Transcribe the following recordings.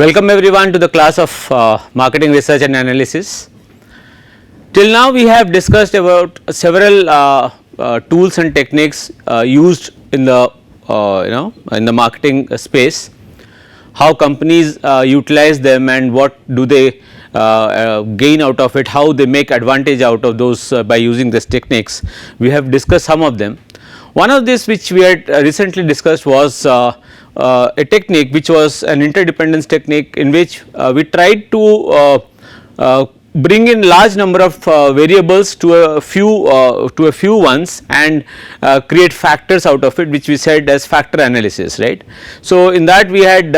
Welcome everyone to the class of marketing research and analysis. Till now we have discussed about several tools and techniques used in the in the marketing space, how companies utilize them and what do they gain out of it, how they make advantage out of those by using these techniques. We have discussed some of them. One of this which we had recently discussed was a technique which was an interdependence technique, in which we tried to bring in large number of variables to a few ones and create factors out of it, which we said as factor analysis, right. So, in that we had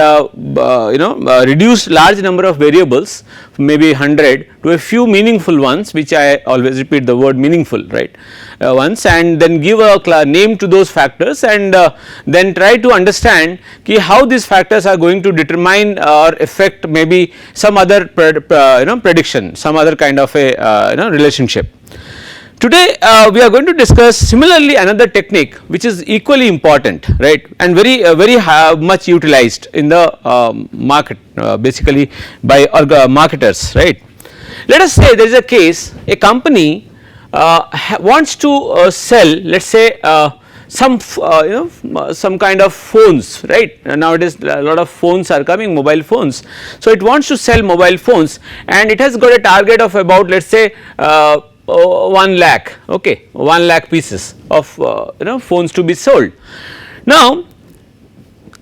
reduced large number of variables, maybe 100, to a few meaningful ones, which I always repeat the word meaningful, right, ones, and then give a name to those factors, and then try to understand how these factors are going to determine or affect maybe some other prediction, some other kind of a relationship. Today we are going to discuss similarly another technique which is equally important, right, and very much utilized in the market, basically by marketers, right. Let us say there is a case, a company wants to sell, let us say some kind of phones, right. Nowadays a lot of phones are coming, mobile phones. So, it wants to sell mobile phones and it has got a target of about, let us say 1 lakh, okay, 1 lakh pieces of phones to be sold. Now,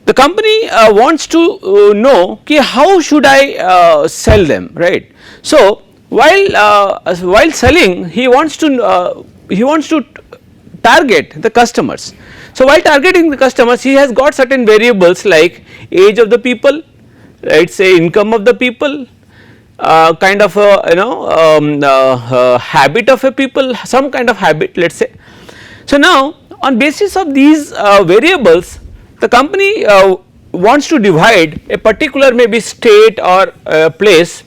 the company wants to know how should I sell them, right. So, while selling, he wants to target the customers. So, while targeting the customers, he has got certain variables like age of the people, right, say income of the people, kind of a habit of a people, some kind of habit, let us say. So, now on basis of these variables, the company wants to divide a particular maybe state or place,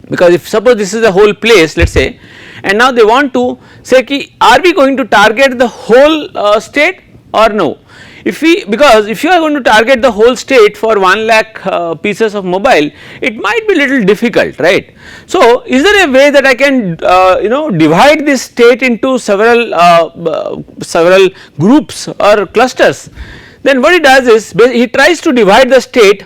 because if suppose this is a whole place, let us say, and now they want to say are we going to target the whole state or no. Because if you are going to target the whole state for 1 lakh pieces of mobile, it might be little difficult, right. So, is there a way that I can divide this state into several groups or clusters? Then what he does is he tries to divide the state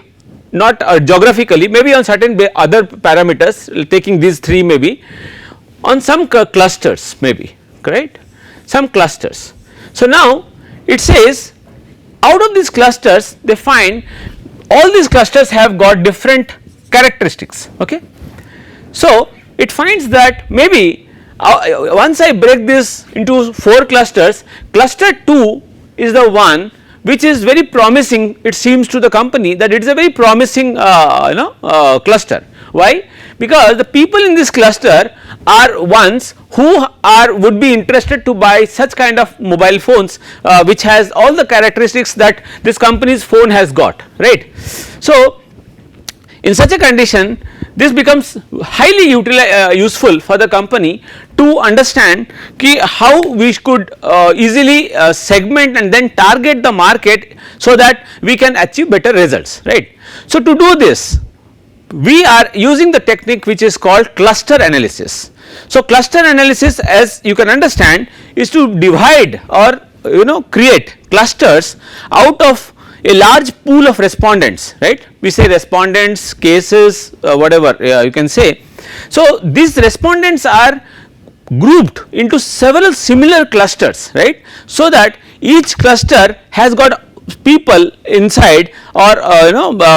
not geographically, maybe on certain other parameters, taking these three maybe on some clusters, maybe, right, some clusters. So, now it says out of these clusters they find all these clusters have got different characteristics, okay. So, it finds that maybe once I break this into 4 clusters, cluster 2 is the one which is very promising. It seems to the company that it is a very promising cluster. Why? Because the people in this cluster are ones who would be interested to buy such kind of mobile phones which has all the characteristics that this company's phone has got, right. So, in such a condition, this becomes highly useful for the company to understand how we could easily segment and then target the market so that we can achieve better results, right. So, to do this, we are using the technique which is called cluster analysis. So, cluster analysis, as you can understand, is to divide or create clusters out of a large pool of respondents, right. We say respondents, cases, whatever you can say. So, these respondents are grouped into several similar clusters, right, so that each cluster has got people inside or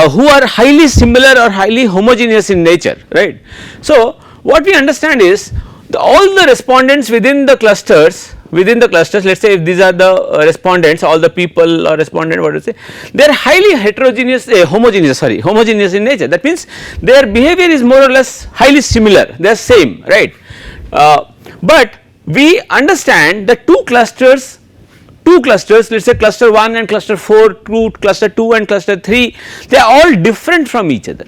who are highly similar or highly homogeneous in nature, right. So, what we understand is all the respondents within the clusters, let us say if these are the respondents, all the people or respondent, what to say, they are highly homogeneous in nature. That means their behavior is more or less highly similar, they are same, right. But we understand that two clusters, let us say cluster 1 and cluster 4, cluster 2 and cluster 3, they are all different from each other,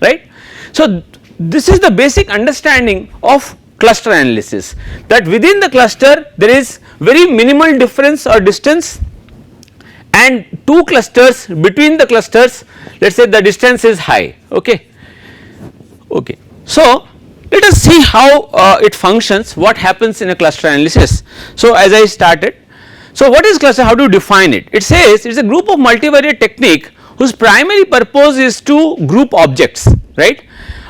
right. So, this is the basic understanding of cluster analysis, that within the cluster there is very minimal difference or distance, and two clusters, between the clusters let us say the distance is high. Okay. Okay. So, let us see how it functions, what happens in a cluster analysis. So, as I started, so what is cluster, how do you define it? It says it is a group of multivariate technique whose primary purpose is to group objects, right.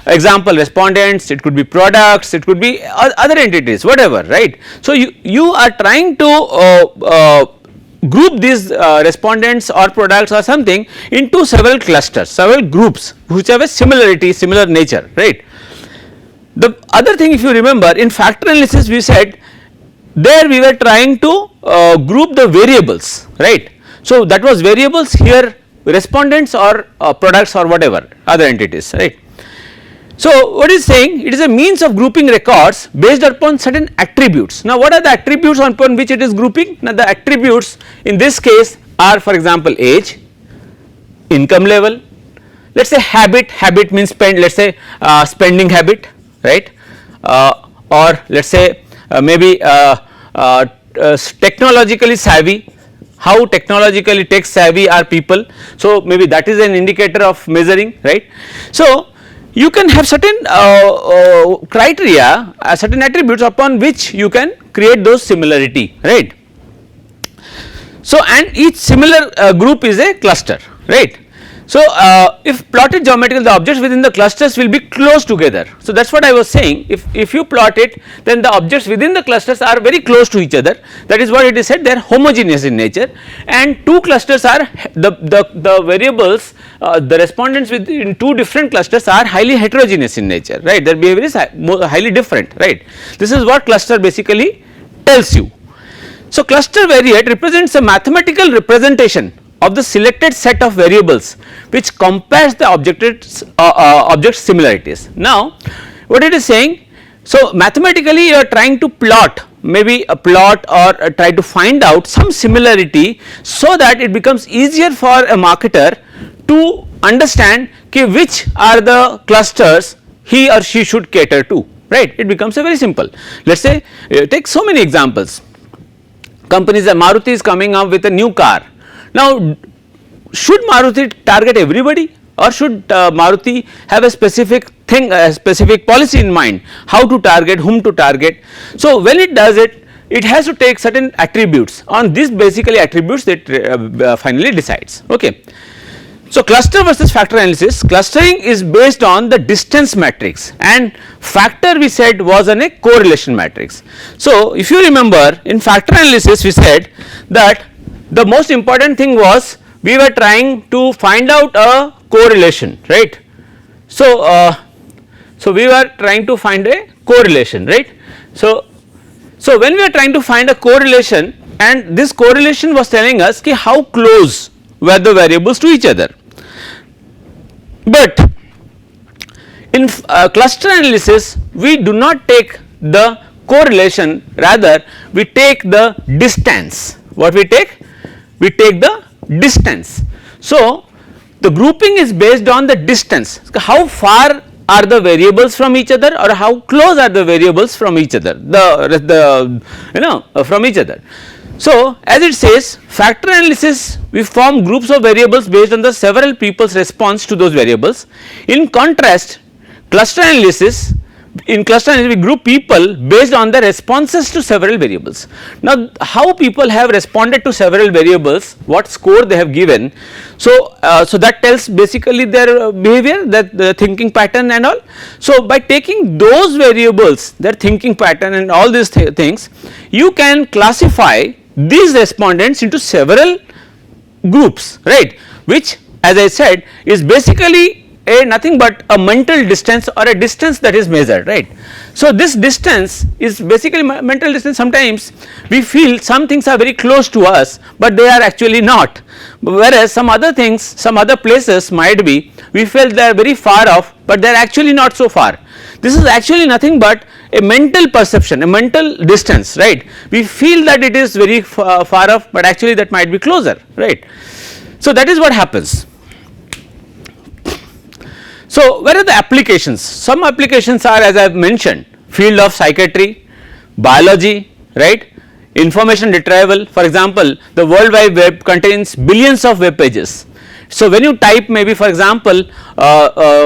Example, respondents, it could be products, it could be other entities, whatever, right. So, you are trying to group these respondents or products or something into several clusters, several groups which have a similarity, similar nature, right. The other thing, if you remember, in factor analysis we said there we were trying to group the variables, right. So, that was variables, here respondents or products or whatever other entities, right. So, what is saying, it is a means of grouping records based upon certain attributes. Now, what are the attributes upon which it is grouping? Now, the attributes in this case are, for example, age, income level, let us say habit means spend, let us say spending habit, right, or let us say maybe technologically savvy, how technologically tech savvy are people. So, maybe that is an indicator of measuring, right. So, you can have certain criteria, certain attributes upon which you can create those similarity, right. So, and each similar group is a cluster, right. So, if plotted geometrically, the objects within the clusters will be close together. So, that is what I was saying, if you plot it, then the objects within the clusters are very close to each other, that is what it is said, they are homogeneous in nature, and two clusters are the variables, the respondents within two different clusters are highly heterogeneous in nature, right, their behavior is highly different, right. This is what cluster basically tells you. So, cluster variate represents a mathematical representation of the selected set of variables which compares the object similarities. Now, what it is saying, so mathematically you are trying to plot, maybe a plot or try to find out some similarity, so that it becomes easier for a marketer to understand which are the clusters he or she should cater to, right. It becomes a very simple. Let us say take so many examples, companies, Maruti is coming up with a new car. Now, should Maruti target everybody, or should Maruti have a specific thing, a specific policy in mind, how to target, whom to target. So, when it does it, it has to take certain attributes, on these basically attributes that finally decides. Okay. So, cluster versus factor analysis, clustering is based on the distance matrix, and factor we said was on a correlation matrix. So, if you remember, in factor analysis we said that the most important thing was we were trying to find out a correlation, right. So, so we were trying to find a correlation, right. So, when we are trying to find a correlation, and this correlation was telling us how close were the variables to each other. But in cluster analysis we do not take the correlation, rather we take the distance. What we take? We take the distance. So, the grouping is based on the distance, how far are the variables from each other, or how close are the variables from each other, from each other. So, as it says, factor analysis we form groups of variables based on the several people's response to those variables. In contrast, cluster analysis, in cluster analysis we group people based on the responses to several variables. Now, how people have responded to several variables, what score they have given, so so that tells basically their behavior, that the thinking pattern and all. So, by taking those variables, their thinking pattern and all these things, you can classify these respondents into several groups, right, which as I said is basically nothing but a mental distance or a distance that is measured, right. So, this distance is basically mental distance. Sometimes we feel some things are very close to us, but they are actually not, whereas some other things, some other places might be, we feel they are very far off, but they are actually not so far. This is actually nothing but a mental perception, a mental distance, right. We feel that it is very far off, but actually that might be closer, right. So, that is what happens. So, where are the applications? Some applications are, as I have mentioned, field of psychiatry, biology, right, information retrieval. For example, the World Wide Web contains billions of web pages. So, when you type maybe for example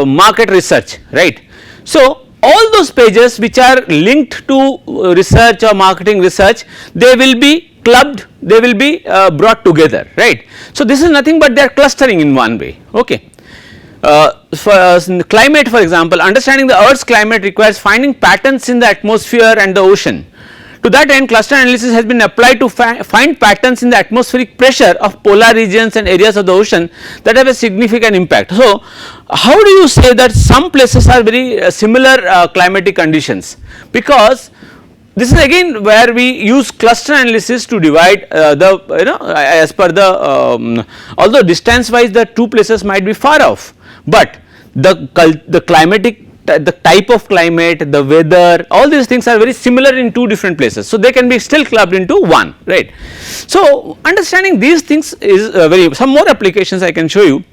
market research, right. So, all those pages which are linked to research or marketing research, they will be clubbed, they will be brought together, right. So, this is nothing but they are clustering in one way, okay. For climate, for example, understanding the earth's climate requires finding patterns in the atmosphere and the ocean. To that end, cluster analysis has been applied to find patterns in the atmospheric pressure of polar regions and areas of the ocean that have a significant impact. So, how do you say that some places are very similar climatic conditions? Because this is again where we use cluster analysis to divide the as per the although distance wise the two places might be far off, but the climatic, the type of climate, the weather, all these things are very similar in two different places. So, they can be still clubbed into one, right. So, understanding these things is very, some more applications I can show you.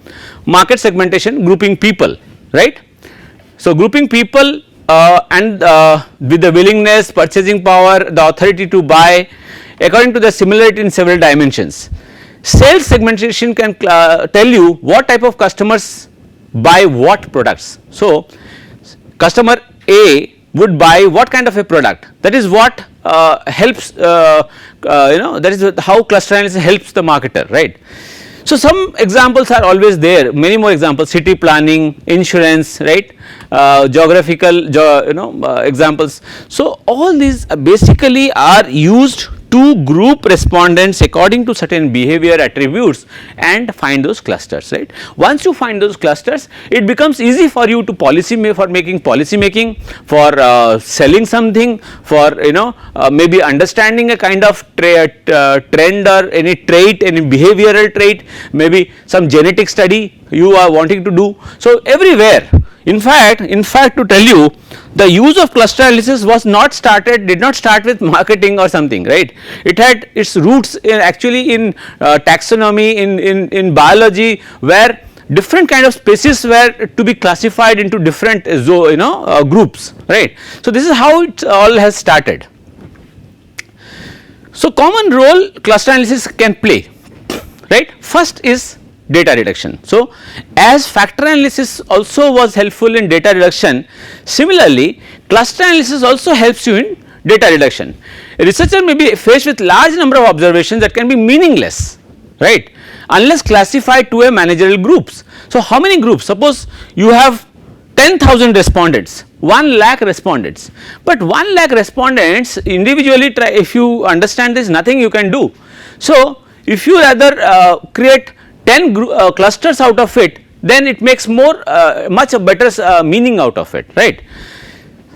Market segmentation, grouping people, right. So, grouping people and with the willingness, purchasing power, the authority to buy according to the similarity in several dimensions. Sales segmentation can tell you what type of customers buy what products. So, customer A would buy what kind of a product, that is what helps that is how cluster analysis helps the marketer, right. So, some examples are always there, many more examples, city planning, insurance, right, geographical examples. So, all these basically are used to group respondents according to certain behavior attributes and find those clusters, right. Once you find those clusters, it becomes easy for you to making policy making, for selling something, for maybe understanding a kind of trend or any trait, any behavioral trait, maybe some genetic study you are wanting to do. So, everywhere. In fact, to tell you, the use of cluster analysis did not start with marketing or something, right. It had its roots in actually in taxonomy, in biology, where different kind of species were to be classified into different groups, right. So, this is how it all has started. So, common role cluster analysis can play, right. First is data reduction. So, as factor analysis also was helpful in data reduction, similarly cluster analysis also helps you in data reduction. A researcher may be faced with large number of observations that can be meaningless, right, unless classified to a managerial groups. So, how many groups? Suppose you have 10,000 respondents, 1 lakh respondents, but 1 lakh respondents individually try, if you understand this, nothing you can do. So, if you rather create 10 clusters out of it, then it makes much better meaning out of it, right.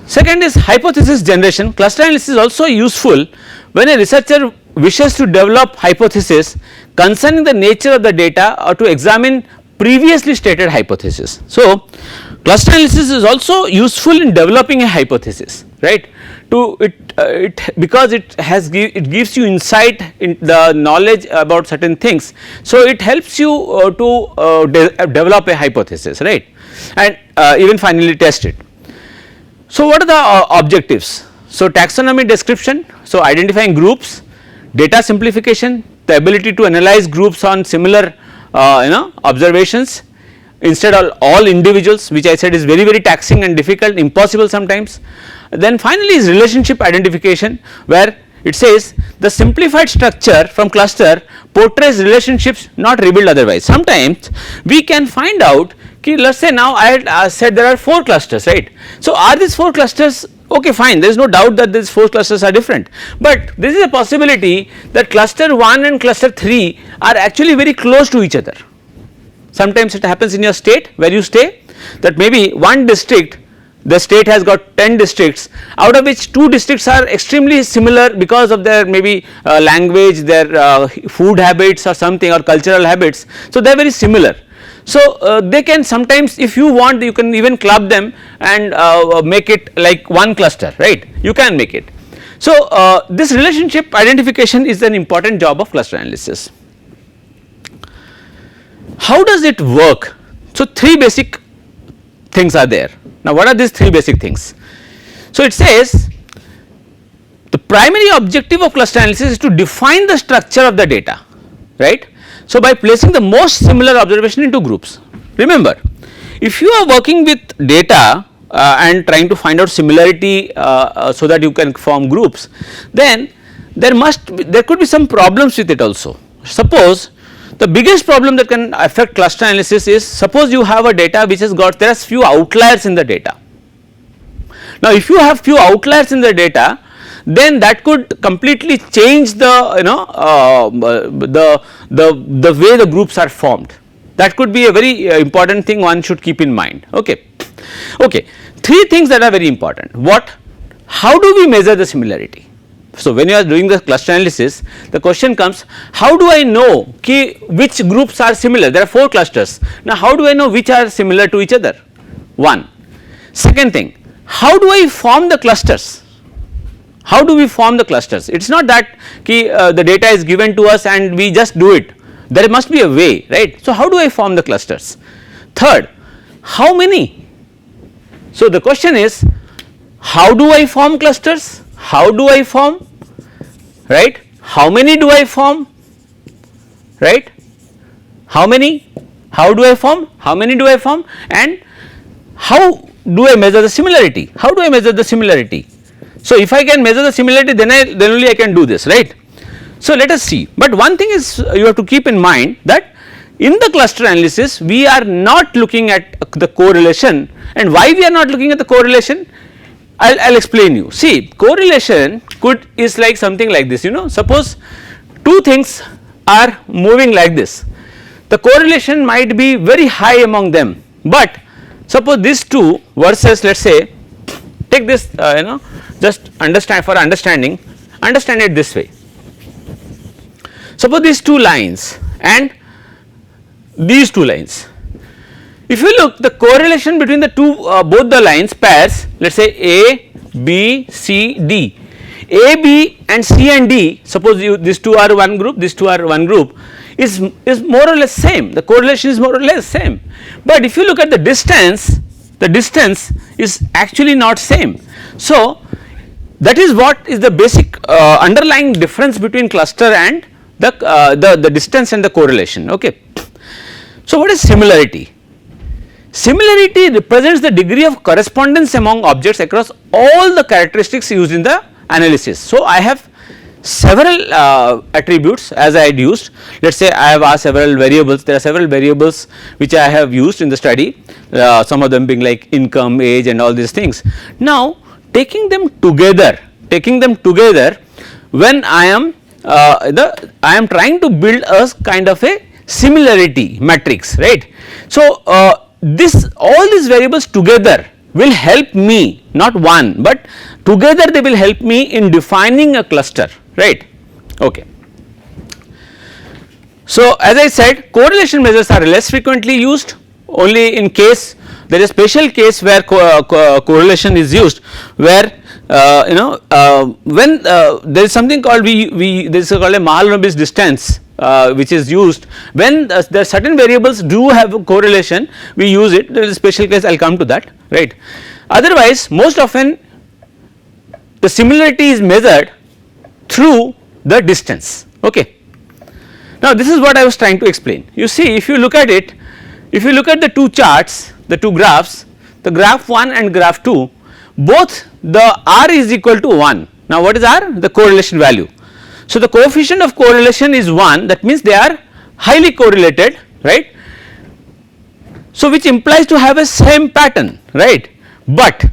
Second is hypothesis generation. Cluster analysis is also useful when a researcher wishes to develop hypothesis concerning the nature of the data or to examine previously stated hypothesis. So, cluster analysis is also useful in developing a hypothesis, right, because it gives you insight in the knowledge about certain things. So, it helps you to develop a hypothesis, right, and even finally test it. So, what are the objectives? So, taxonomy description, so identifying groups, data simplification, the ability to analyze groups on similar observations instead of all individuals, which I said is very taxing and difficult, impossible sometimes. Then finally is relationship identification, where it says the simplified structure from cluster portrays relationships not revealed otherwise. Sometimes we can find out, let us say now I had said there are 4 clusters, right. So, are these 4 clusters okay, fine, there is no doubt that these 4 clusters are different, but this is a possibility that cluster 1 and cluster 3 are actually very close to each other. Sometimes it happens in your state where you stay, that maybe one district, the state has got 10 districts, out of which 2 districts are extremely similar because of their maybe language, their food habits or something, or cultural habits. So, they are very similar. So, they can sometimes, if you want, you can even club them and make it like one cluster, right, you can make it. So, this relationship identification is an important job of cluster analysis. How does it work? So, 3 basic things are there. Now, what are these 3 basic things? So, it says the primary objective of cluster analysis is to define the structure of the data, right. So, by placing the most similar observation into groups. Remember, if you are working with data and trying to find out similarity so that you can form groups, then there could be some problems with it also. Suppose the biggest problem that can affect cluster analysis is, suppose you have a data which has got, there are few outliers in the data. Now, if you have few outliers in the data, then that could completely change the the way the groups are formed. That could be a very important thing one should keep in mind. Okay. Three things that are very important. What? How do we measure the similarity? So, when you are doing the cluster analysis, the question comes, how do I know which groups are similar? There are 4 clusters. Now, how do I know which are similar to each other? One. Second thing, how do I form the clusters? How do we form the clusters? It is not that the data is given to us and we just do it. There must be a way, right. So, how do I form the clusters? Third, how many? So, the question is, how do I form clusters? How do I form, right? How many do I form, right? How many? How do I form? How many do I form? And how do I measure the similarity? How do I measure the similarity? So, if I can measure the similarity, then only I can do this, right. So, let us see, but one thing is you have to keep in mind that in the cluster analysis we are not looking at the correlation. And why we are not looking at the correlation? I'll explain you. See, correlation is like something like this, suppose two things are moving like this, the correlation might be very high among them, but suppose these two versus, let us say, take this just understand it this way. Suppose these two lines and these two lines. If you look, the correlation between the two both the lines pairs, let us say A, B, C, D. A, B and C and D, suppose these two are one group, these two are one group, is more or less same, the correlation is more or less same. But if you look at the distance is actually not same. So, that is what is the basic underlying difference between cluster and the distance and the correlation. Okay. So, what is similarity? Similarity represents the degree of correspondence among objects across all the characteristics used in the analysis. So, I have several attributes as I had used, let us say I have asked several variables, there are several variables which I have used in the study, some of them being like income, age and all these things. Now, taking them together when I am trying to build a kind of a similarity matrix, right. So, all these variables together will help me, not one but together they will help me in defining a cluster, right. Okay. So, as I said, correlation measures are less frequently used, only in case there is a special case where correlation is used, where when there is something called there is called a Mahalanobis distance which is used when there are certain variables do have a correlation, we use it. There is a special case, I will come to that, right. Otherwise, most often the similarity is measured through the distance. Okay. Now, this is what I was trying to explain. You see, if you look at it, if you look at the two charts, the two graphs, the graph 1 and graph 2, both the R is equal to 1. Now, what is R? The correlation value. So, the coefficient of correlation is 1, that means they are highly correlated, right. So, which implies to have a same pattern, right, but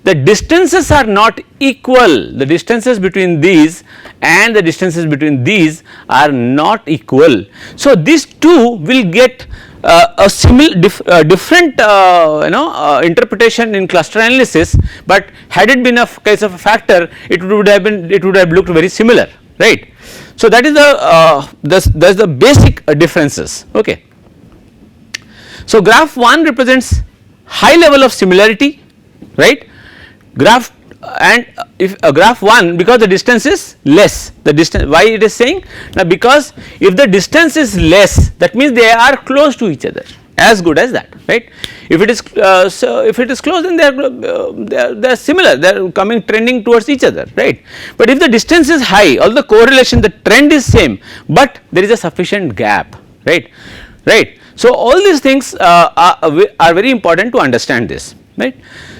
the distances are not equal, the distances between these and the distances between these are not equal. So, these two will get a different interpretation in cluster analysis, but had it been a case of a factor, it would have looked very similar, right. So, that is the basic differences. Okay. So, graph 1 represents high level of similarity, right. Graph and if graph 1, because the distance is less, the distance, why it is saying? Now, because if the distance is less, that means they are close to each other, as good as that, right. If it is so if it is close, then they are similar, they are coming trending towards each other, right. But if the distance is high, all the correlation, the trend is same, but there is a sufficient gap, right. So all these things are very important to understand this, right.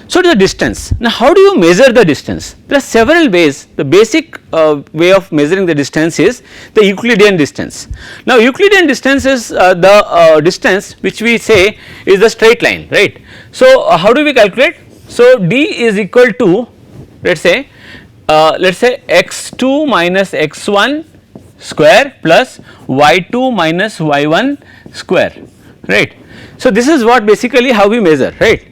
So the distance, now how do you measure the distance? There are several ways. The basic way of measuring the distance is the Euclidean distance. Now Euclidean distance is the distance which we say is the straight line, right. So how do we calculate? So d is equal to, let us say x2 minus x1 square plus y2 minus y1 square, right. So this is what basically how we measure, right.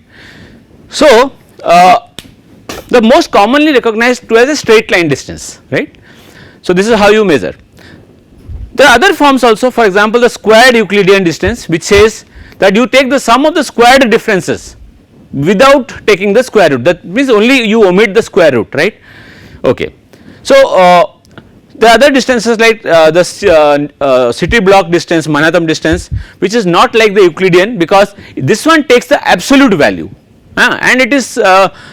So the most commonly recognized to as a straight line distance, right. So this is how you measure. There are other forms also, for example the squared Euclidean distance, which says that you take the sum of the squared differences without taking the square root, that means only you omit the square root, right. Okay. So the other distances like the city block distance, Manhattan distance, which is not like the Euclidean, because this one takes the absolute value. And it is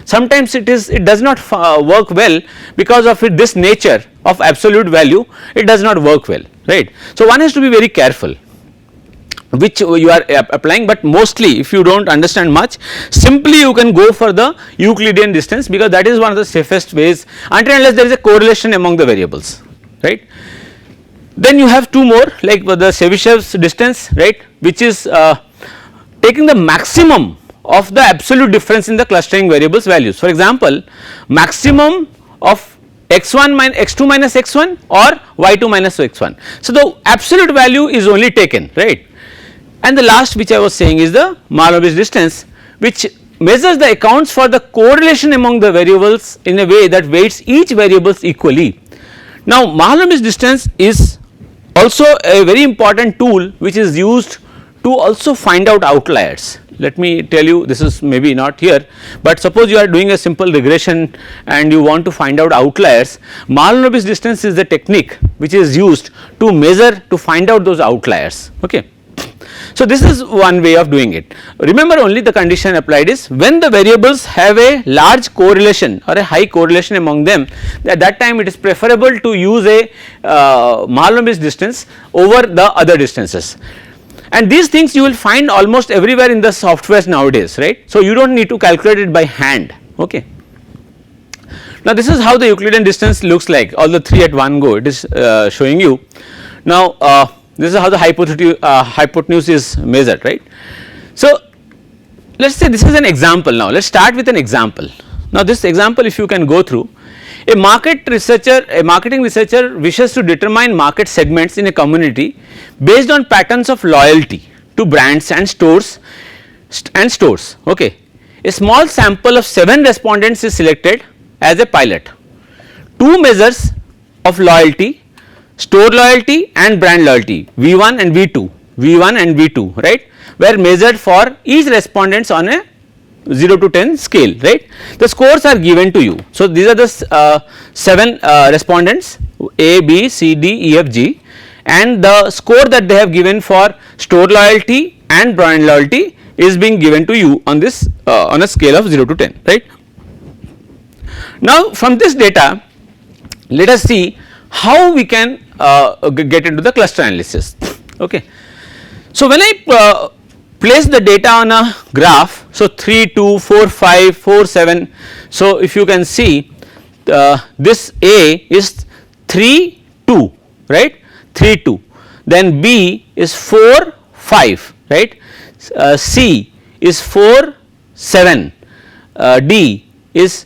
sometimes it does not work well because of this nature of absolute value, it does not work well, right. So one has to be very careful which you are applying, but mostly if you do not understand much, simply you can go for the Euclidean distance, because that is one of the safest ways until unless there is a correlation among the variables, right. Then you have two more like the Chebyshev's distance, right, which is taking the maximum of the absolute difference in the clustering variables values. For example, maximum of x1 minus x2 minus x1 or y2 minus x1. So the absolute value is only taken, right. And the last which I was saying is the Markovitch distance, which measures the accounts for the correlation among the variables in a way that weights each variables equally. Now Markovitch distance is also a very important tool which is used to also find out outliers. Let me tell you, this is maybe not here, but suppose you are doing a simple regression and you want to find out outliers, Markovitch distance is the technique which is used to measure, to find out those outliers, okay. So this is one way of doing it. Remember, only the condition applied is when the variables have a large correlation or a high correlation among them, at that time it is preferable to use a Markovitch distance over the other distances. And these things you will find almost everywhere in the softwares nowadays, right. So you do not need to calculate it by hand, okay. Now this is how the Euclidean distance looks like, all the three at one go it is showing you. Now this is how the hypotenuse is measured, right. So let us say this is an example. Now let us start with an example. Now this example, if you can go through, a marketing researcher wishes to determine market segments in a community based on patterns of loyalty to brands and stores okay. A small sample of 7 respondents is selected as a pilot. 2 measures of loyalty, store loyalty and brand loyalty, V1 and V2, right, were measured for each respondents on a 0 to 10 scale, right. The scores are given to you. So these are the 7 respondents A, B, C, D, E, F, G, and the score that they have given for store loyalty and brand loyalty is being given to you on this on a scale of 0 to 10, right. Now from this data, let us see how we can get into the cluster analysis, okay. So when I place the data on a graph, so 3, 2, 4, 5, 4, 7, so if you can see this A is 3, 2, right, 3, 2, then B is 4, 5, right, C is 4, 7, D is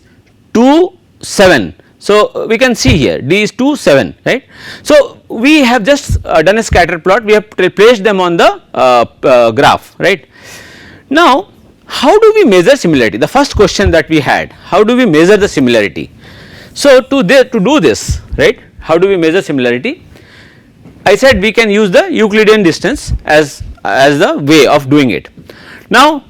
2, 7. So we can see here D is 2, 7, right. So we have just done a scatter plot, we have placed them on the graph, right. Now how do we measure similarity? The first question that we had, how do we measure the similarity? So to do this, right, how do we measure similarity? I said we can use the Euclidean distance as the way of doing it. Now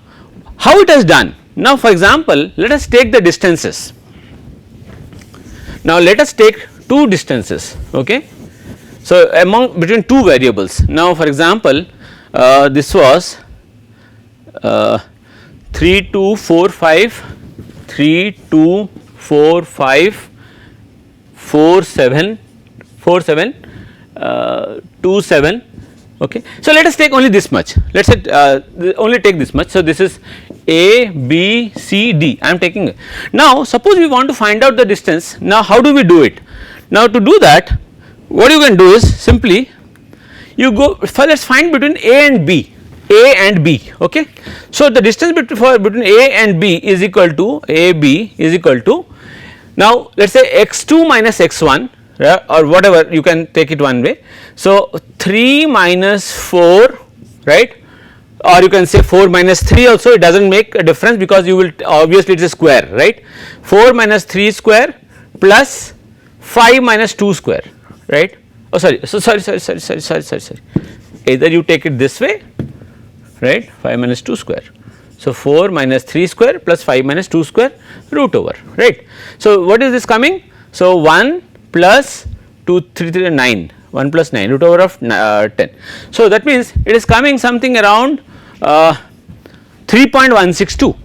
how it is done? Now for example, let us take the distances. Now let us take 2 distances, okay. So between 2 variables. Now for example, this was 3 2 4 5 3 2 4 5 4 7 4 7 2 7. Okay. So, let us take only this much, let us say only take this much. So, this is A, B, C, D, I am taking. Now, suppose we want to find out the distance. Now, how do we do it? Now, to do that, what you can do is simply you go first, let us find between A and B, A and B. Okay. So, the distance between A and B is equal to AB is equal to, now let us say x2 minus x1, or whatever, you can take it one way. So, 3 minus 4, right, or you can say 4 minus 3 also, it does not make a difference because you will obviously it is a square, right. 4 minus 3 square plus 5 minus 2 square, right. Oh sorry, so sorry, either you take it this way, right, 5 minus 2 square. So, 4 minus 3 square plus 5 minus 2 square root over, right. So, what is this coming? So, 1 plus 2 3 3 9, 1 plus 9 root over of 10. So, that means it is coming something around 3.162.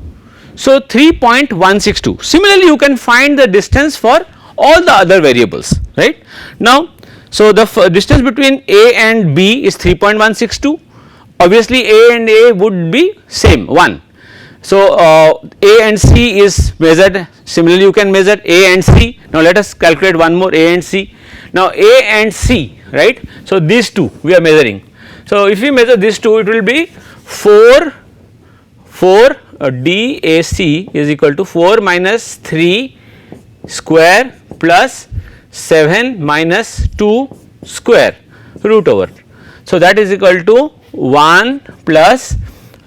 So, 3.162. Similarly, you can find the distance for all the other variables, right. Now, so the distance between A and B is 3.162. Obviously, A and A would be same 1. So, A and C is measured, similarly you can measure A and C. Now, let us calculate one more A and C. Now, A and C, right. So, these two we are measuring. So, if we measure these two, it will be 4 DAC is equal to 4 minus 3 square plus 7 minus 2 square root over. So, that is equal to 1 plus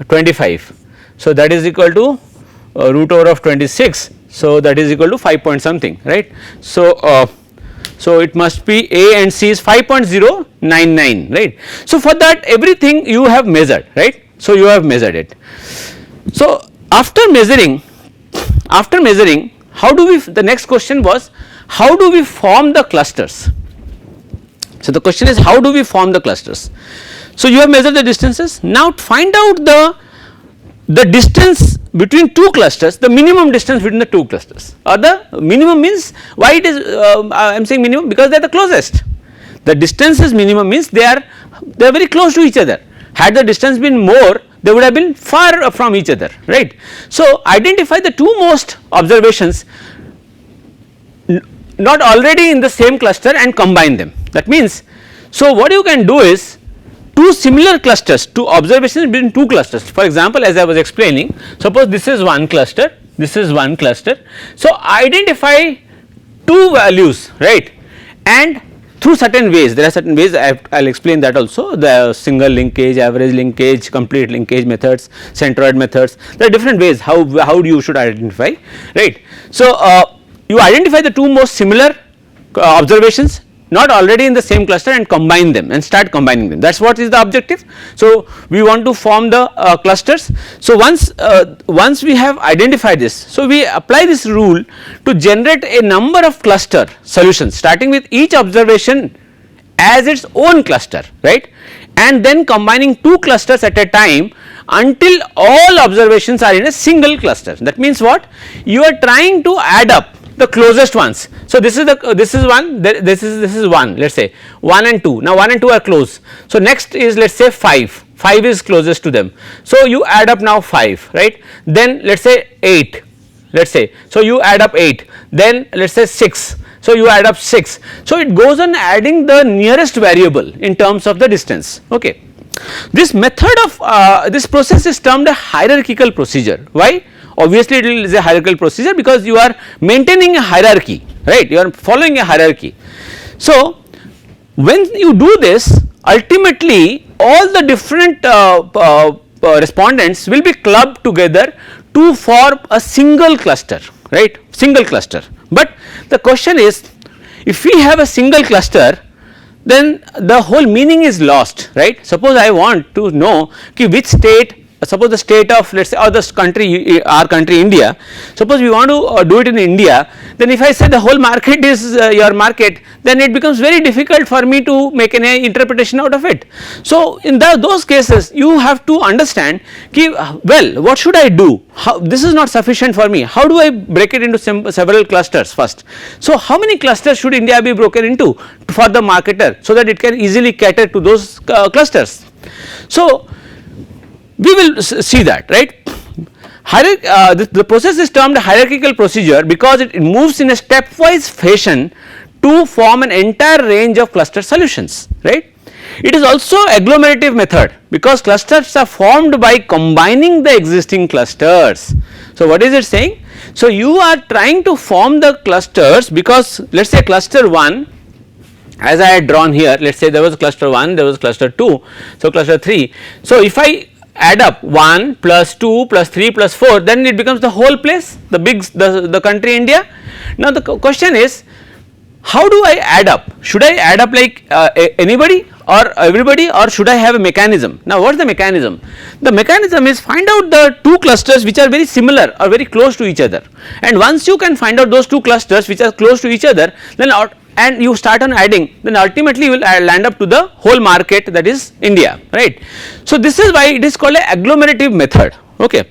25. So, that is equal to root over of 26. So, that is equal to 5 point something, right. So, so it must be A and C is 5.099, right. So, for that everything you have measured, right. So, you have measured it. So, after measuring how do we, the next question was how do we form the clusters. So, the question is how do we form the clusters. So, you have measured the distances, now find out the distance between two clusters, the minimum distance between the two clusters, or the minimum means why it is I am saying minimum because they are the closest. The distance is minimum means they are very close to each other. Had the distance been more, they would have been far from each other, right. So, identify the two most observations not already in the same cluster and combine them. That means, so what you can do is two similar clusters, two observations between two clusters. For example, as I was explaining, suppose this is one cluster, this is one cluster. So, identify two values, right, and through certain ways, there are certain ways I will explain that also, the single linkage, average linkage, complete linkage methods, centroid methods, there are different ways how you should identify, right. So, you identify the two most similar observations not already in the same cluster and combine them and start combining them, that is what is the objective. So, we want to form the clusters. So, once we have identified this, so we apply this rule to generate a number of cluster solutions starting with each observation as its own cluster, right, and then combining two clusters at a time until all observations are in a single cluster. That means what? You are trying to add up the closest ones. So, this is one, this is one, let us say 1 and 2. Now, 1 and 2 are close. So, next is let us say 5 is closest to them. So, you add up now 5, right, then let us say 8, let us say, so you add up 8, then let us say 6. So, you add up 6. So, it goes on adding the nearest variable in terms of the distance. Okay. This method of this process is termed a hierarchical procedure. Why? Obviously, it is a hierarchical procedure because you are maintaining a hierarchy, right, you are following a hierarchy. So, when you do this, ultimately all the different respondents will be clubbed together to form a single cluster, right, single cluster. But the question is, if we have a single cluster, then the whole meaning is lost, right. Suppose I want to know which state suppose the state of, let us say, or this country, our country India, suppose we want to do it in India, then if I say the whole market is your market, then it becomes very difficult for me to make any interpretation out of it. So in those cases you have to understand ki, well, what should I do, how, this is not sufficient for me, how do I break it into several clusters first. So how many clusters should India be broken into for the marketer, so that it can easily cater to those clusters. So we will see that, right. The process is termed hierarchical procedure because it moves in a stepwise fashion to form an entire range of cluster solutions, right. It is also agglomerative method because clusters are formed by combining the existing clusters. So what is it saying? So you are trying to form the clusters because let us say cluster 1, as I had drawn here, let us say there was cluster 1, there was cluster 2, so cluster 3. So if I add up 1 plus 2 plus 3 plus 4, then it becomes the whole place, the country India. Now the question is, how do I add up? Should I add up like anybody or everybody, or should I have a mechanism? Now what is the mechanism? The mechanism is find out the two clusters which are very similar or very close to each other, and once you can find out those two clusters which are close to each other, then and you start on adding, then ultimately you will land up to the whole market, that is India, right. So this is why it is called a agglomerative method, okay.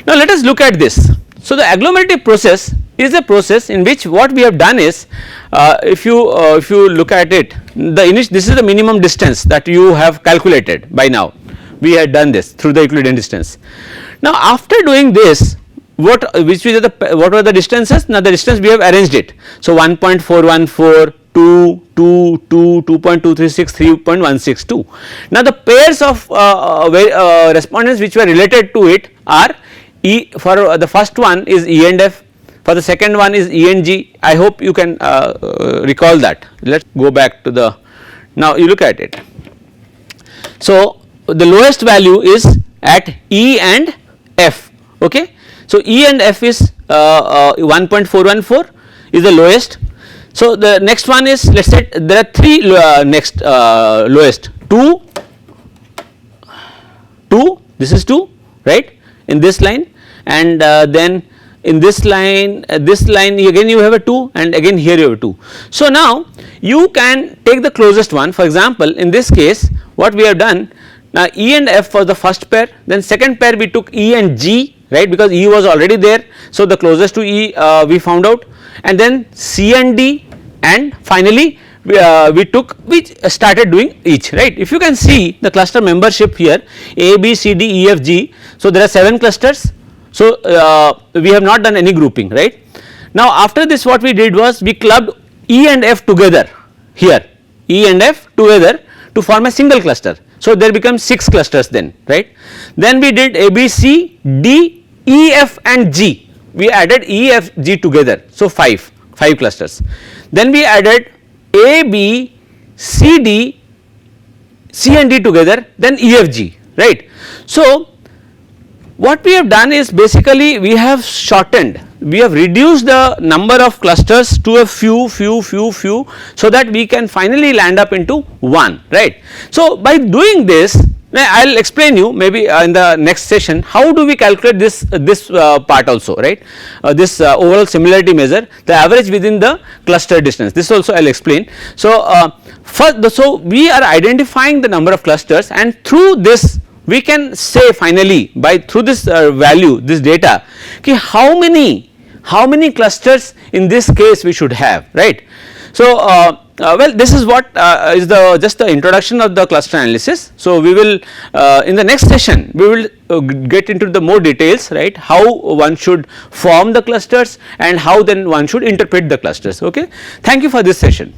Now let us look at this. So the agglomerative process is a process in which what we have done is, if you look at it, this is the minimum distance that you have calculated by now, we had done this through the Euclidean distance. Now after doing this, what were the distances? Now the distance we have arranged it. So 1.414, 2, 2, 2, 2.236, 3.162. Now the pairs of respondents which were related to it are for the first one is E and F, for the second one is E and G. I hope you can recall that. Let us go back to the, now you look at it. So the lowest value is at E and F, okay. So E and F is 1.414 is the lowest. So the next one is, let us say there are three next lowest, 2, this is 2, right, in this line, and then in this line again you have a 2, and again here you have a 2. So now you can take the closest one. For example, in this case what we have done, now E and F for the first pair, then second pair we took E and G, right, because E was already there, so the closest to E we found out, and then C and D, and finally we started doing each, right. If you can see the cluster membership here, A, B, C, D, E, F, G, so there are 7 clusters, so we have not done any grouping, right. Now after this what we did was we clubbed E and F together here, E and F together to form a single cluster. So there becomes 6 clusters then, right. Then we did A, B, C, D, E, F and G, we added E, F, G together, so 5 clusters. Then we added A, B, C, D, C and D together, then E, F, G, right. So what we have done is basically we have shortened, we have reduced the number of clusters to a few, so that we can finally land up into one, right. So by doing this, I will explain you maybe in the next session how do we calculate this part also, right, this overall similarity measure, the average within the cluster distance, this also I will explain. So so we are identifying the number of clusters, and through this we can say finally by through this value, this data, ki how many clusters in this case we should have, right. So well, this is what is just the introduction of the cluster analysis. So we will in the next session we will get into the more details, right, how one should form the clusters and how then one should interpret the clusters, okay. Thank you for this session.